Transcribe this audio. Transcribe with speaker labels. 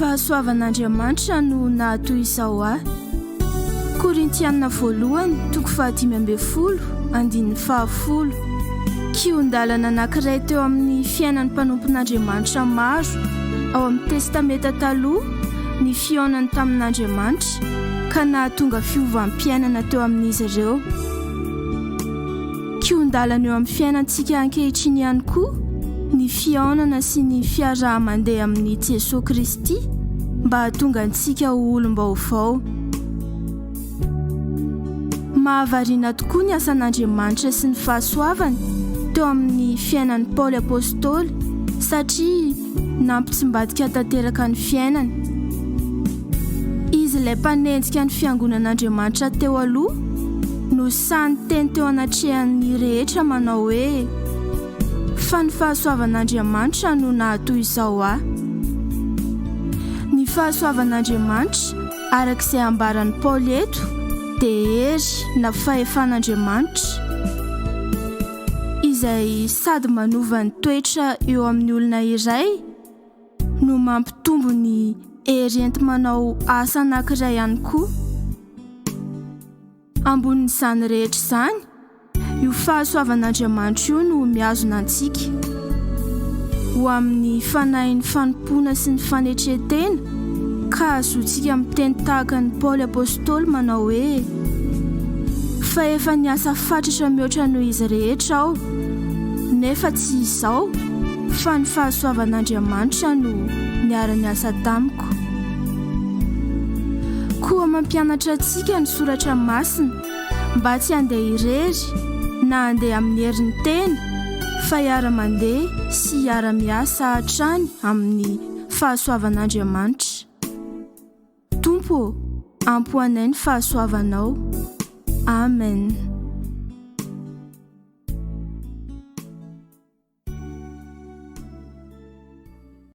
Speaker 1: fahasoavan'Andriamanitra no nahatoy izao ahy. Korintianina 1:10-10. Kiondalana anankiray teo amin'ny fiainan'ny mpanompon'Andriamanitra maro ao amin'ny testameta taloha ny fionany tamin'Andriamanitra ka nahatonga fiovam-piainana teo amin'izy ireo. Kiondalana eo amin'ny fiainantsika ankehitriny ihany koa ny fionana sy ny fiaraha-mandeha amin'ny Jesosy Kristy mba hahatonga antsika ho olom-baovao. Mahavariana tokoa ny asan'Andriamanitra sy ny fahasoavany teo amin'ny fiainan'ny Paoly apôstôly satria nampitsimbadika tanteraka ny fiainany. Izy ilay mpanenjika ny fiangonan'Andriamanitra teo aloha no sany teny teo anatrehan'ny rehetra manao hoe fa ny fahasoavan'Andriamanitra no nahatoy izao ahy. Ny fahasoavan'Andriamanitra arak'izay ambaran'ny Paoly eto dia hery na fahefan'Andriamanitra izay sady manova ny toetra eo amin'ny olona iray no mampitombo ny hery manao asa anankiray ihany koa. Ambonin'izany rehetra izany, io fahasoavan'Andriamanitra io no mihazona antsika ho amin'ny fanahin'ny fanompoana sy ny fanetretena ka azotsika miteny tahaka ny Paoly apôstôly manao hoe fa efa niasa fatratra mihoatra noho izy rehetra aho, nefa tsy izao fa ny fahasoavan'Andriamanitra no niara-niasa tamiko. Koa mampianatra antsika ny soratra masina mba tsy handeha irery na handeha amin'ny herin'ny tena fa hiara-mandeha sy hiara-miasa hatrany amin'ny fahasoavan'Andriamanitra. Tompo, ampoanay ny fahasoavanao. Amen.